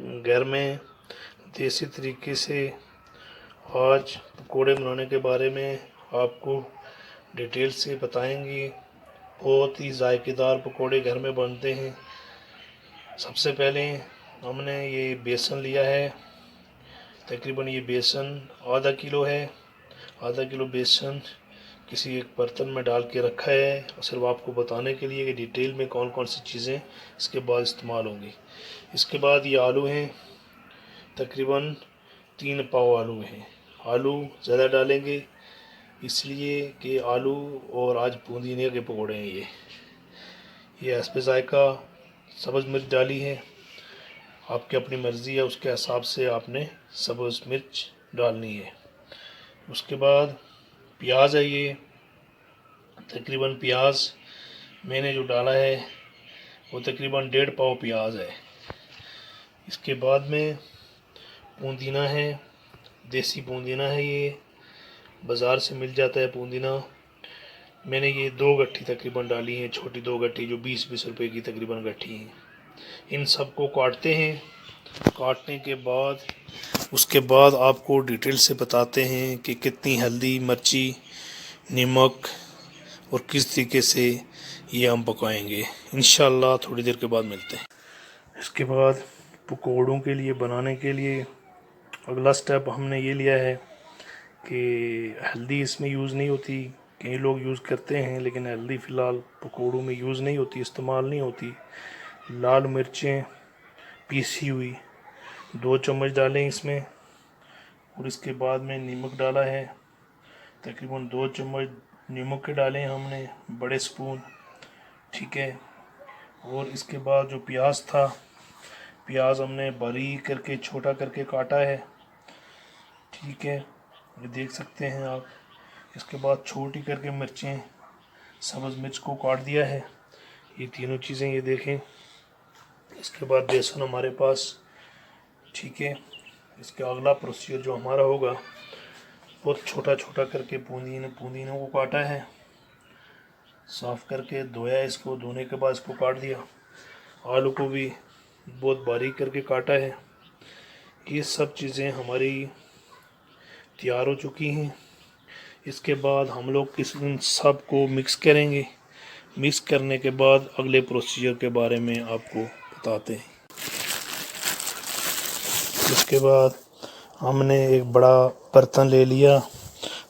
घर में देसी तरीके से आज पकौड़े बनाने के बारे में आपको डिटेल से बताएंगे। बहुत ही जायकेदार पकौड़े घर में बनते हैं। सबसे पहले हमने ये बेसन लिया है, तकरीबन ये बेसन आधा किलो है। आधा किलो बेसन किसी एक बर्तन में डाल के रखा है, सिर्फ आपको बताने के लिए कि डिटेल में कौन कौन सी चीज़ें इसके बाद इस्तेमाल होंगी। इसके बाद ये आलू हैं, तकरीबन 3 पाव आलू हैं। आलू ज़्यादा डालेंगे इसलिए कि आलू और आज पुदीने के पकौड़े हैं। ये हस्बे जायका सब्ज़ मिर्च डाली है, आपकी अपनी मर्ज़ी है, उसके हिसाब से आपने सब्ज़ मिर्च डालनी है। उसके बाद प्याज है, ये तकरीबन प्याज मैंने जो डाला है वो तकरीबन 1.5 पाव प्याज है। इसके बाद में पुदीना है, देसी पुदीना है, ये बाज़ार से मिल जाता है पुदीना। मैंने ये 2 गट्ठी तकरीबन डाली हैं, छोटी 2 गट्ठी जो 20-20 रुपए की तकरीबन गट्ठी हैं। इन सबको काटते हैं। काटने के बाद उसके बाद आपको डिटेल से बताते हैं कि कितनी हल्दी, मिर्ची, नमक और किस तरीके से ये हम पकाएंगे। इंशाल्लाह थोड़ी देर के बाद मिलते हैं। इसके बाद पकौड़ों के लिए बनाने के लिए अगला स्टेप हमने ये लिया है कि हल्दी इसमें यूज़ नहीं होती। कई लोग यूज़ करते हैं लेकिन हल्दी फ़िलहाल पकौड़ों में यूज़ नहीं होती, इस्तेमाल नहीं होती। लाल मिर्चें पीसी हुई 2 चम्मच डालें इसमें, और इसके बाद में नमक डाला है, तकरीबन 2 चम्मच नमक के डालें हमने, बड़े स्पून, ठीक है। और इसके बाद जो प्याज था, प्याज हमने बारीक करके छोटा करके काटा है, ठीक है, ये देख सकते हैं आप। इसके बाद छोटी करके मिर्चें, सब्ज़ मिर्च को काट दिया है, ये तीनों चीज़ें ये देखें। इसके बाद बेसन हमारे पास, ठीक है। इसका अगला प्रोसीजर जो हमारा होगा बहुत छोटा छोटा करके पुदीनों को काटा है, साफ़ करके धोया, इसको धोने के बाद इसको काट दिया। आलू को भी बहुत बारीक करके काटा है। ये सब चीज़ें हमारी तैयार हो चुकी हैं। इसके बाद हम लोग इन सब को मिक्स करेंगे। मिक्स करने के बाद अगले प्रोसीजर के बारे में आपको बताते हैं। इसके बाद हमने एक बड़ा बर्तन ले लिया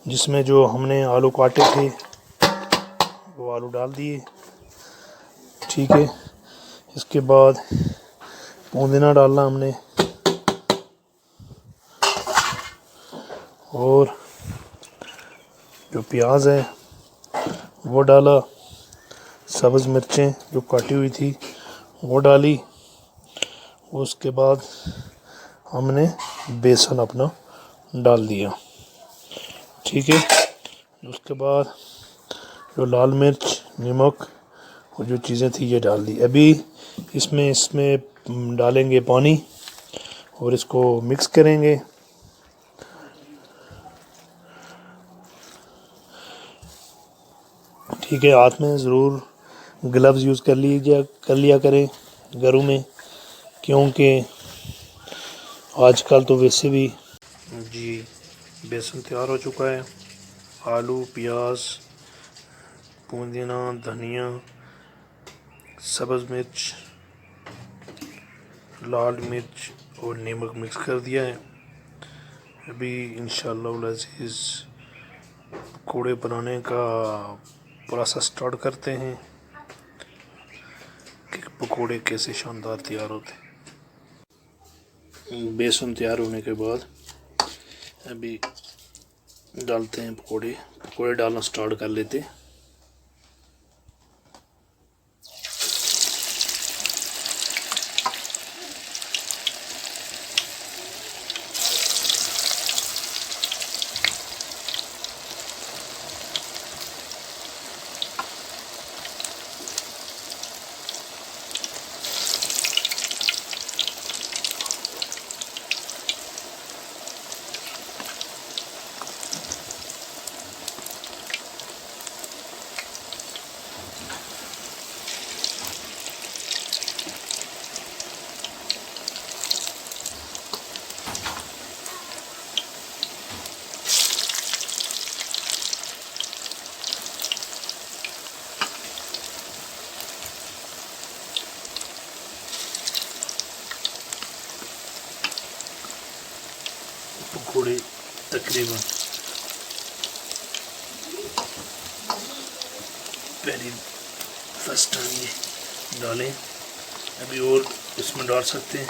जिसमें जो हमने आलू काटे थे वो आलू डाल दिए, ठीक है। इसके बाद पुदीना डालना हमने, और जो प्याज है वो डाला, सब्ज़ मिर्चें जो काटी हुई थी वो डाली। उसके बाद हमने बेसन अपना डाल दिया, ठीक है। उसके बाद जो लाल मिर्च, नमक और जो चीज़ें थी ये डाल दी। अभी इसमें डालेंगे पानी और इसको मिक्स करेंगे। ठीक है, हाथ में ज़रूर ग्लव्स यूज़ कर लिया करें घरों में, क्योंकि आजकल तो वैसे भी जी बेसन तैयार हो चुका है। आलू, प्याज, पुदीना, धनिया, सब्ज़ मिर्च, लाल मिर्च और नमक मिक्स कर दिया है। अभी इंशाअल्लाह अज़ीज़ पकौड़े बनाने का प्रोसेस स्टार्ट करते हैं कि पकौड़े कैसे शानदार तैयार होते हैं। बेसन तैयार होने के बाद अभी डालते हैं पकौड़े डालना स्टार्ट कर लेते हैं। पकौड़े तकरीबन पहली फर्स्ट टाइम ये डालें, अभी और इसमें डाल सकते हैं।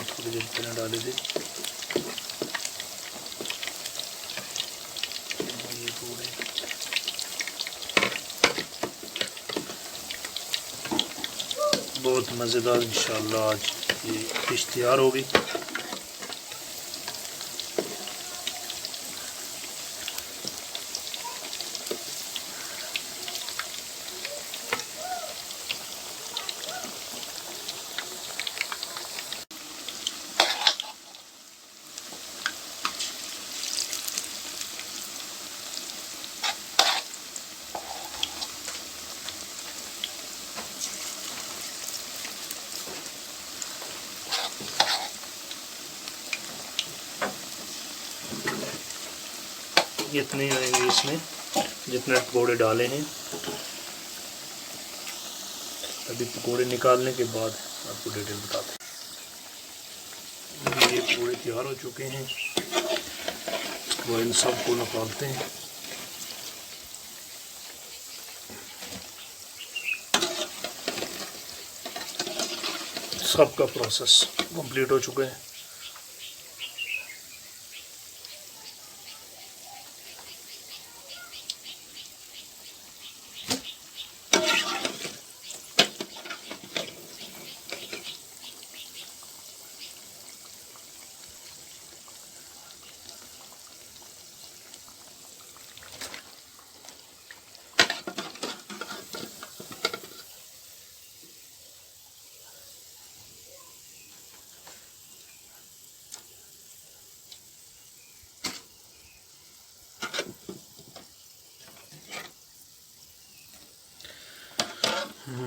थोड़ी देर पहले डाले थे ये पूरे बहुत मज़ेदार इंशाअल्लाह आज ये डिश तैयार होगी। इतने आएंगे इसमें जितने पकौड़े डाले हैं। अभी पकौड़े निकालने के बाद आपको डिटेल बताते हैं। ये पकौड़े तैयार हो चुके हैं, वो इन सब को निकालते हैं। सबका प्रोसेस कंप्लीट हो चुका है।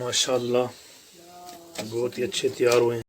माशाअल्लाह बहुत ही अच्छे तैयार हुए हैं।